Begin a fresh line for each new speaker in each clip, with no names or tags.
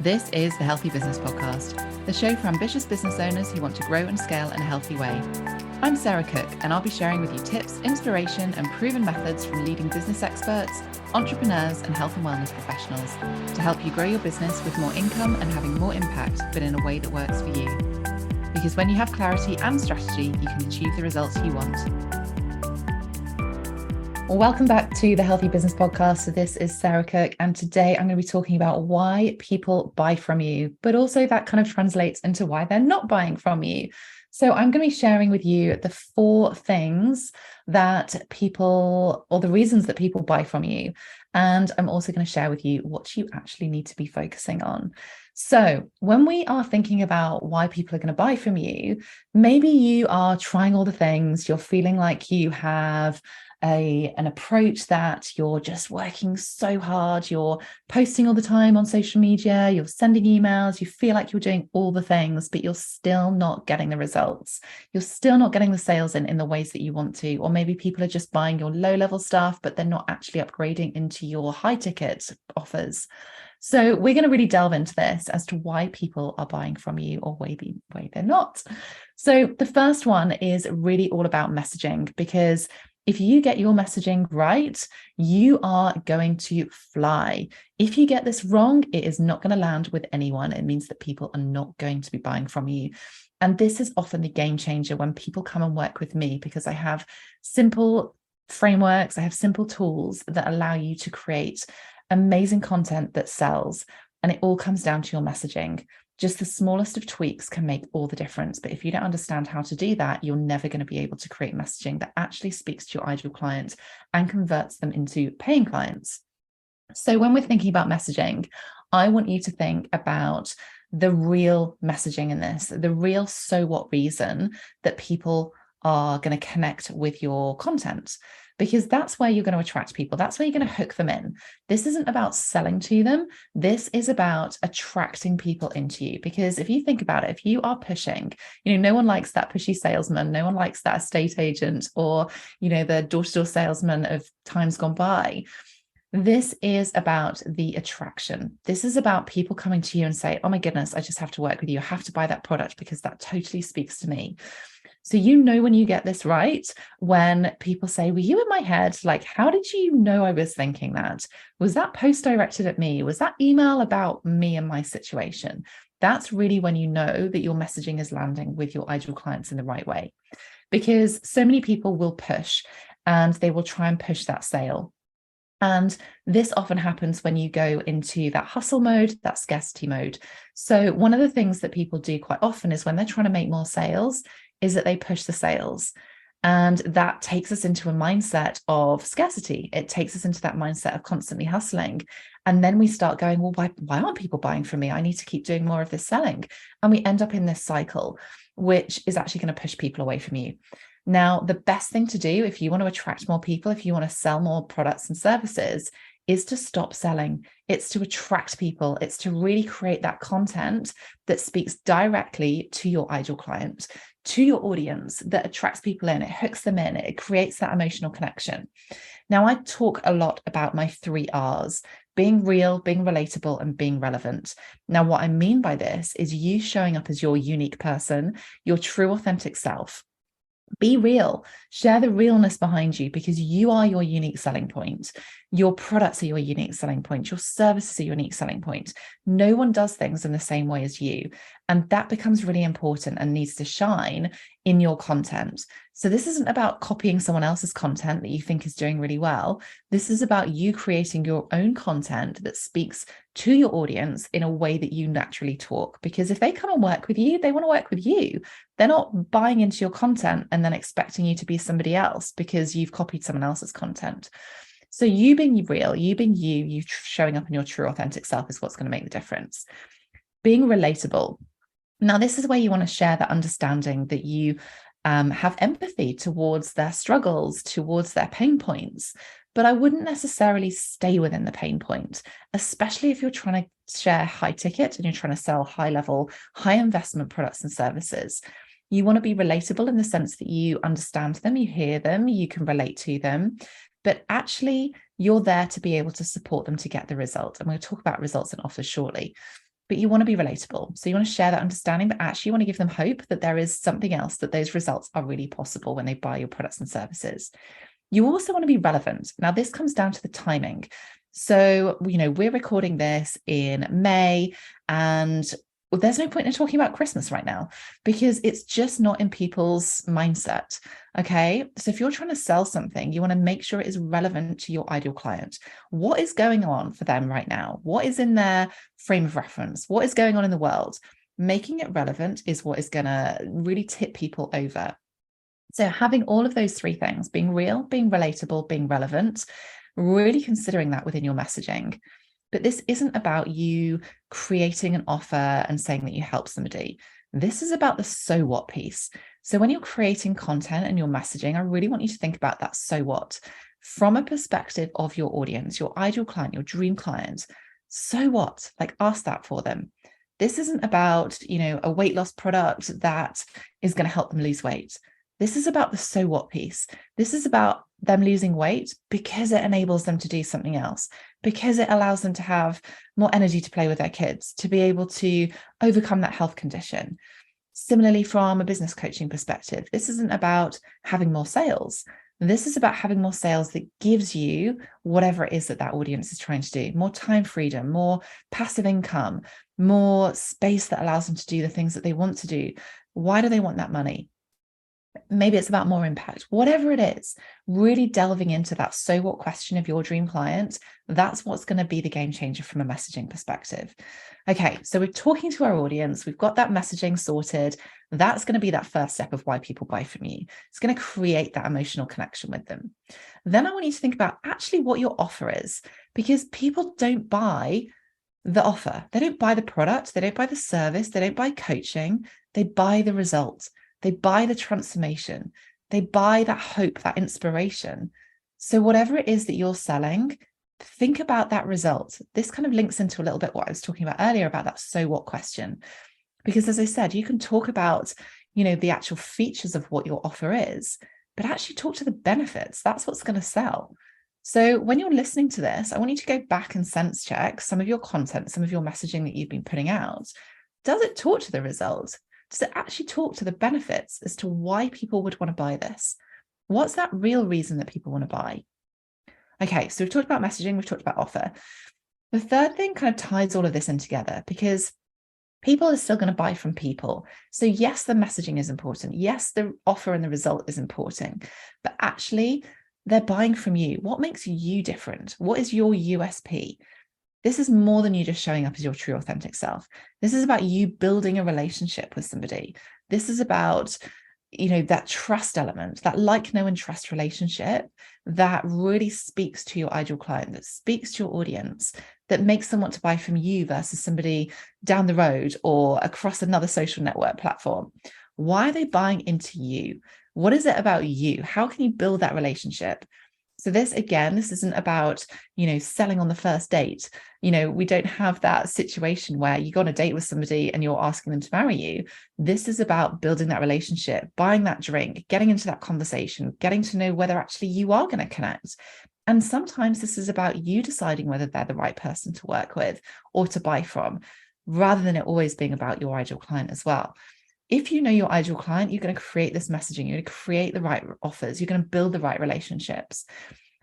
This is the Healthy Business Podcast, the show for ambitious business owners who want to grow and scale in a healthy way. I'm Sarah Cook, and I'll be sharing with you tips, inspiration, and proven methods from leading business experts, entrepreneurs, and health and wellness professionals to help you grow your business with more income and having more impact, but in a way that works for you. Because when you have clarity and strategy, you can achieve the results you want. Welcome back to the Healthy Business Podcast. So this is Sarah Cook, and today I'm going to be talking about why people buy from you, but also that kind of translates into why they're not buying from you. So I'm going to be sharing with you the 4 things that people, or the reasons that people buy from you. And I'm also going to share with you what you actually need to be focusing on. So when we are thinking about why people are going to buy from you, maybe you are trying all the things, you're feeling like you have an approach that you're just working so hard, you're posting all the time on social media, you're sending emails, you feel like you're doing all the things, but you're still not getting the results. You're still not getting the sales in the ways that you want to, or maybe people are just buying your low-level stuff, but they're not actually upgrading into your high-ticket offers. So we're going to really delve into this as to why people are buying from you or why they're not. So the first one is really all about messaging, because if you get your messaging right, you are going to fly. If you get this wrong, it is not going to land with anyone. It means that people are not going to be buying from you. And this is often the game changer when people come and work with me, because I have simple frameworks, I have simple tools that allow you to create amazing content that sells. And it all comes down to your messaging. Just the smallest of tweaks can make all the difference. But if you don't understand how to do that, you're never going to be able to create messaging that actually speaks to your ideal client and converts them into paying clients. So when we're thinking about messaging, I want you to think about the real messaging in this, the real so what reason that people are going to connect with your content, because that's where you're going to attract people. That's where you're going to hook them in. This isn't about selling to them. This is about attracting people into you. Because if you think about it, if you are pushing, no one likes that pushy salesman. No one likes that estate agent or, the door-to-door salesman of times gone by. This is about the attraction. This is about people coming to you and say, oh my goodness, I just have to work with you. I have to buy that product because that totally speaks to me. So when you get this right, when people say, were you in my head? Like, how did you know I was thinking that? Was that post directed at me? Was that email about me and my situation? That's really when you know that your messaging is landing with your ideal clients in the right way. Because so many people will push and they will try and push that sale. And this often happens when you go into that hustle mode, that scarcity mode. So one of the things that people do quite often is when they're trying to make more sales, is that they push the sales. And that takes us into a mindset of scarcity. It takes us into that mindset of constantly hustling. And then we start going, well, why aren't people buying from me? I need to keep doing more of this selling. And we end up in this cycle, which is actually going to push people away from you. Now, the best thing to do if you want to attract more people, if you want to sell more products and services, is to stop selling. It's to attract people. It's to really create that content that speaks directly to your ideal client, to your audience, that attracts people in, it hooks them in, it creates that emotional connection. Now, I talk a lot about my 3 R's: being real, being relatable, and being relevant. Now, what I mean by this is you showing up as your unique person, your true authentic self. Be real, share the realness behind you, because you are your unique selling point. Your products are your unique selling point. Your services are your unique selling point. No one does things in the same way as you. And that becomes really important and needs to shine in your content. So this isn't about copying someone else's content that you think is doing really well. This is about you creating your own content that speaks to your audience in a way that you naturally talk. Because if they come and work with you, they want to work with you. They're not buying into your content and then expecting you to be somebody else because you've copied someone else's content. So you being real, you being you showing up in your true authentic self is what's going to make the difference. Being relatable. Now, this is where you want to share that understanding that you have empathy towards their struggles, towards their pain points. But I wouldn't necessarily stay within the pain point, especially if you're trying to share high ticket and you're trying to sell high level, high investment products and services. You want to be relatable in the sense that you understand them, you hear them, you can relate to them, but actually you're there to be able to support them to get the result. And we'll talk about results and offers shortly. but you want to be relatable. So you want to share that understanding, but actually you want to give them hope that there is something else, that those results are really possible when they buy your products and services. You also want to be relevant. Now, this comes down to the timing. So, we're recording this in May, and there's no point in talking about Christmas right now because it's just not in people's mindset. Okay. So if you're trying to sell something, you want to make sure it is relevant to your ideal client. What is going on for them right now? What is in their frame of reference? What is going on in the world? Making it relevant is what is going to really tip people over. So having all of those three things, being real, being relatable, being relevant, really considering that within your messaging. But this isn't about you creating an offer and saying that you help somebody. This is about the so what piece. So when you're creating content and your messaging, I really want you to think about that so what from a perspective of your audience, your ideal client, your dream client. So what? Like, ask that for them. This isn't about, a weight loss product that is going to help them lose weight. This is about the so what piece. This is about them losing weight because it enables them to do something else, because it allows them to have more energy to play with their kids, to be able to overcome that health condition. Similarly, from a business coaching perspective, this isn't about having more sales. This is about having more sales that gives you whatever it is that audience is trying to do, more time freedom, more passive income, more space that allows them to do the things that they want to do. Why do they want that money? Maybe it's about more impact, whatever it is, really delving into that so what question of your dream client. That's what's going to be the game changer from a messaging perspective. Okay, so we're talking to our audience. We've got that messaging sorted. That's going to be that first step of why people buy from you. It's going to create that emotional connection with them. Then I want you to think about actually what your offer is, because people don't buy the offer. They don't buy the product. They don't buy the service. They don't buy coaching. They buy the result. They buy the transformation. They buy that hope, that inspiration. So whatever it is that you're selling, think about that result. This kind of links into a little bit what I was talking about earlier about that so what question. Because as I said, you can talk about, the actual features of what your offer is, but actually talk to the benefits. That's what's going to sell. So when you're listening to this, I want you to go back and sense check some of your content, some of your messaging that you've been putting out. Does it talk to the result? Does it actually talk to the benefits as to why people would want to buy this? What's that real reason that people want to buy? Okay, so we've talked about messaging, we've talked about offer. The third thing kind of ties all of this in together because people are still going to buy from people. So yes, the messaging is important. Yes, the offer and the result is important, but actually they're buying from you. What makes you different? What is your USP? This is more than you just showing up as your true, authentic self. This is about you building a relationship with somebody. This is about, that trust element, that like, know, and trust relationship that really speaks to your ideal client, that speaks to your audience, that makes them want to buy from you versus somebody down the road or across another social network platform. Why are they buying into you? What is it about you? How can you build that relationship? So this isn't about, selling on the first date. We don't have that situation where you go on a date with somebody and you're asking them to marry you. This is about building that relationship, buying that drink, getting into that conversation, getting to know whether actually you are going to connect. And sometimes this is about you deciding whether they're the right person to work with or to buy from, rather than it always being about your ideal client as well. If you know your ideal client, you're going to create this messaging, you're going to create the right offers, you're going to build the right relationships.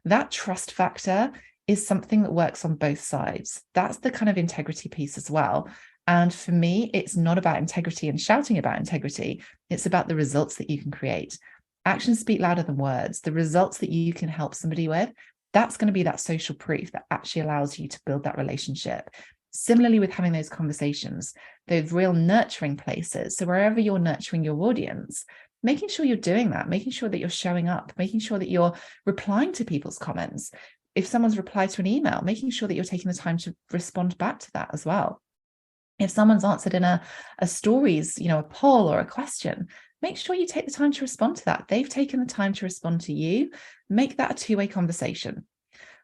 That trust factor is something that works on both sides. That's the kind of integrity piece as well. And for me, it's not about integrity and shouting about integrity. It's about the results that you can create. Actions speak louder than words. The results that you can help somebody with, that's going to be that social proof that actually allows you to build that relationship. Similarly with having those conversations, those real nurturing places. So wherever you're nurturing your audience, making sure you're doing that, making sure that you're showing up, making sure that you're replying to people's comments. If someone's replied to an email, making sure that you're taking the time to respond back to that as well. If someone's answered in a stories, a poll or a question, make sure you take the time to respond to that. They've taken the time to respond to you. Make that a two-way conversation.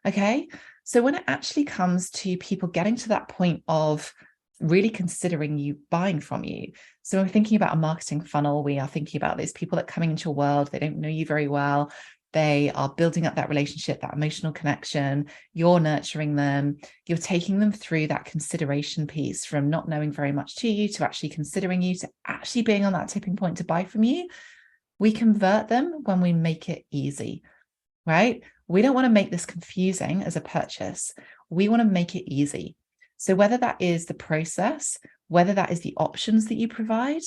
Okay. So when it actually comes to people getting to that point of really considering you buying from you. So when we're thinking about a marketing funnel, we are thinking about those people that are coming into your world, they don't know you very well. They are building up that relationship, that emotional connection. You're nurturing them. You're taking them through that consideration piece from not knowing very much to you, to actually considering you, to actually being on that tipping point to buy from you. We convert them when we make it easy, right? We don't want to make this confusing as a purchase. We want to make it easy. So whether that is the process, whether that is the options that you provide,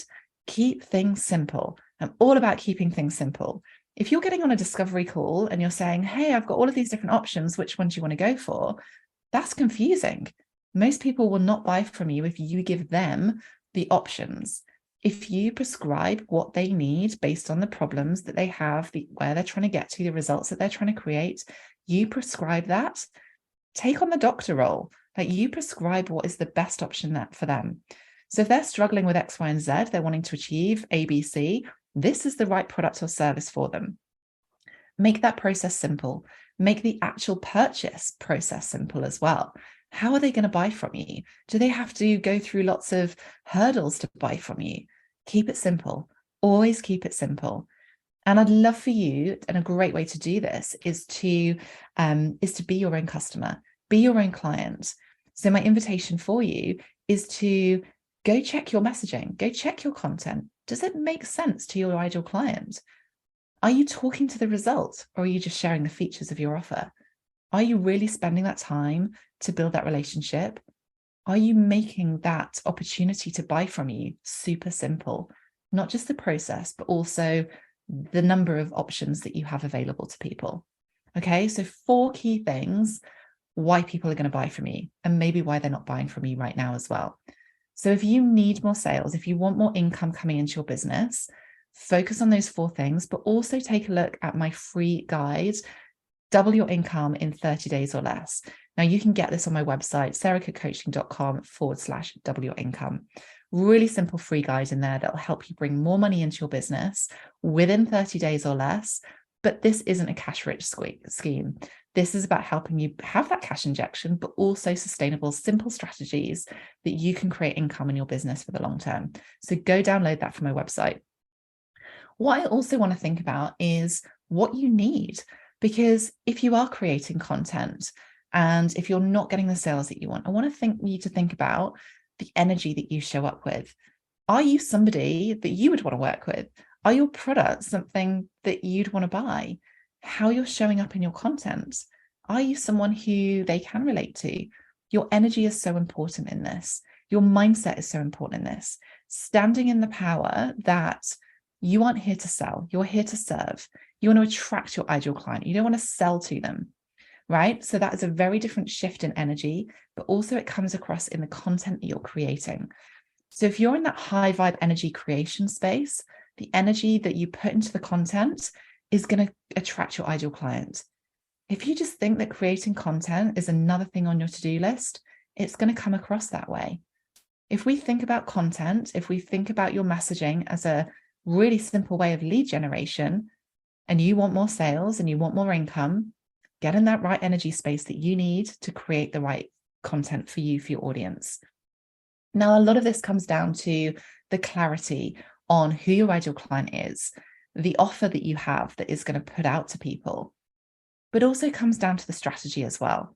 keep things simple. I'm all about keeping things simple. If you're getting on a discovery call and you're saying, hey, I've got all of these different options, which one do you want to go for? That's confusing. Most people will not buy from you if you give them the options. If you prescribe what they need based on the problems that they have, where they're trying to get to, the results that they're trying to create, you prescribe that. Take on the doctor role. Like, you prescribe what is the best option for them. So if they're struggling with X, Y, and Z, they're wanting to achieve A, B, C, this is the right product or service for them. Make that process simple. Make the actual purchase process simple as well. How are they going to buy from you? Do they have to go through lots of hurdles to buy from you? Keep it simple. Always keep it simple. And I'd love for you, and a great way to do this is to be your own customer, be your own client. So my invitation for you is to go check your messaging, go check your content. Does it make sense to your ideal client? Are you talking to the result, or are you just sharing the features of your offer? Are you really spending that time to build that relationship? Are you making that opportunity to buy from you super simple? Not just the process, but also the number of options that you have available to people. Okay, so 4 key things why people are going to buy from you, and maybe why they're not buying from you right now as well. So if you need more sales, if you want more income coming into your business, focus on those 4 things, but also take a look at my free guide, Double Your Income in 30 days or less. Now, you can get this on my website, sarahcookcoaching.com/double your income. Really simple free guide in there that will help you bring more money into your business within 30 days or less. But this isn't a cash rich scheme. This is about helping you have that cash injection, but also sustainable, simple strategies that you can create income in your business for the long term. So go download that from my website. What I also want to think about is what you need, because if you are creating content and if you're not getting the sales that you want, I want you to think about the energy that you show up with. Are you somebody that you would want to work with? Are your products something that you'd want to buy? How you're showing up in your content? Are you someone who they can relate to? Your energy is so important in this. Your mindset is so important in this. Standing in the power that you aren't here to sell. You're here to serve. You want to attract your ideal client. You don't want to sell to them, right? So that is a very different shift in energy, but also it comes across in the content that you're creating. So if you're in that high vibe energy creation space, the energy that you put into the content is going to attract your ideal client. If you just think that creating content is another thing on your to-do list, it's going to come across that way. If we think about content, if we think about your messaging as a really simple way of lead generation, and you want more sales and you want more income, get in that right energy space that you need to create the right content for you, for your audience. Now, a lot of this comes down to the clarity on who your ideal client is, the offer that you have that is going to put out to people, but also comes down to the strategy as well.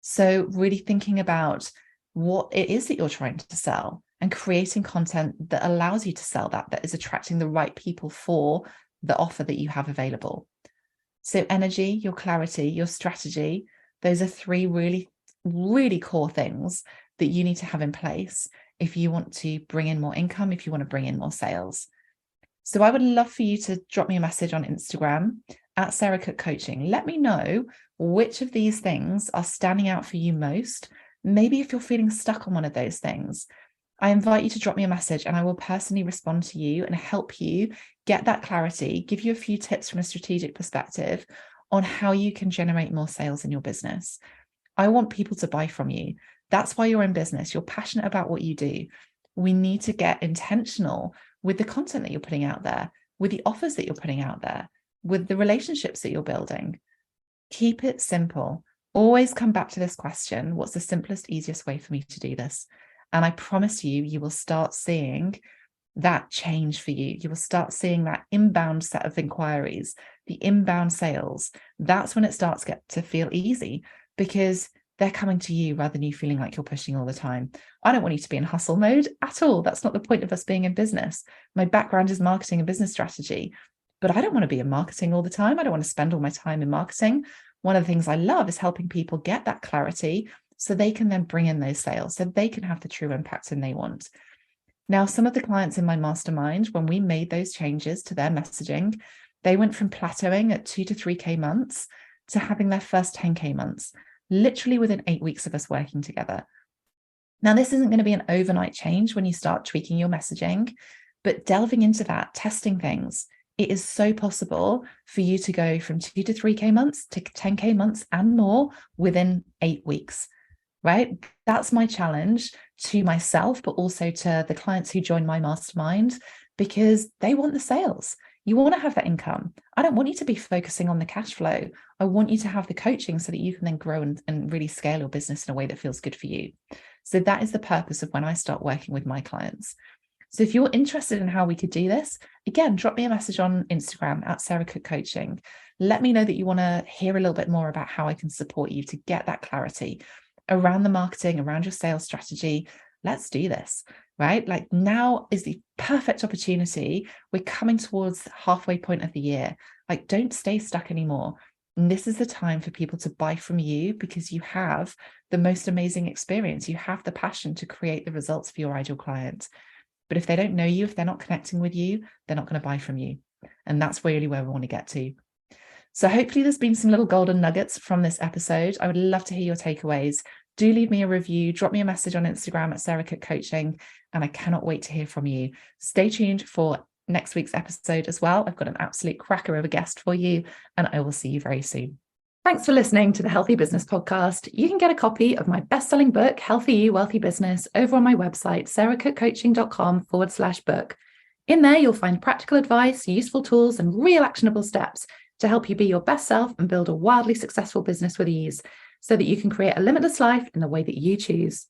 So really thinking about what it is that you're trying to sell and creating content that allows you to sell that is attracting the right people for the offer that you have available. So energy, your clarity, your strategy, those are 3 really, really core things that you need to have in place if you want to bring in more income, if you want to bring in more sales. So I would love for you to drop me a message on Instagram at Sarah Cook Coaching. Let me know which of these things are standing out for you most. Maybe if you're feeling stuck on one of those things, I invite you to drop me a message and I will personally respond to you and help you get that clarity, give you a few tips from a strategic perspective on how you can generate more sales in your business. I want people to buy from you. That's why you're in business. You're passionate about what you do. We need to get intentional with the content that you're putting out there, with the offers that you're putting out there, with the relationships that you're building. Keep it simple. Always come back to this question: what's the simplest, easiest way for me to do this? And I promise you, you will start seeing that change for you. You will start seeing that inbound set of inquiries, the inbound sales. That's when it starts to feel easy, because they're coming to you rather than you feeling like you're pushing all the time. I don't want you to be in hustle mode at all. That's not the point of us being in business. My background is marketing and business strategy, but I don't want to be in marketing all the time. I don't want to spend all my time in marketing. One of the things I love is helping people get that clarity so they can then bring in those sales, so they can have the true impact and they want. Now, some of the clients in my mastermind, when we made those changes to their messaging, they went from plateauing at 2 to 3K months to having their first 10K months, literally within 8 weeks of us working together. Now, this isn't going to be an overnight change when you start tweaking your messaging, but delving into that, testing things, it is so possible for you to go from 2 to 3K months to 10K months and more within 8 weeks, right? That's my challenge to myself, but also to the clients who join my mastermind, because they want the sales. You want to have that income. I don't want you to be focusing on the cash flow. I want you to have the coaching so that you can then grow and really scale your business in a way that feels good for you. So that is the purpose of when I start working with my clients. So if you're interested in how we could do this, again, drop me a message on Instagram at Sarah Cook Coaching. Let me know that you want to hear a little bit more about how I can support you to get that clarity around the marketing, around your sales strategy. Let's do this, right? Like, now is the perfect opportunity. We're coming towards the halfway point of the year. Like, don't stay stuck anymore. And this is the time for people to buy from you, because you have the most amazing experience. You have the passion to create the results for your ideal client. But if they don't know you, if they're not connecting with you, they're not going to buy from you. And that's really where we want to get to. So hopefully there's been some little golden nuggets from this episode. I would love to hear your takeaways. Do leave me a review, drop me a message on Instagram at Sarah Cook Coaching, and I cannot wait to hear from you. Stay tuned for next week's episode as well. I've got an absolute cracker of a guest for you, and I will see you very soon. Thanks for listening to the Healthy Business Podcast. You can get a copy of my best-selling book, Healthy You, Wealthy Business, over on my website, sarahcookcoaching.com/book. In there, you'll find practical advice, useful tools, and real actionable steps to help you be your best self and build a wildly successful business with ease, so that you can create a limitless life in the way that you choose.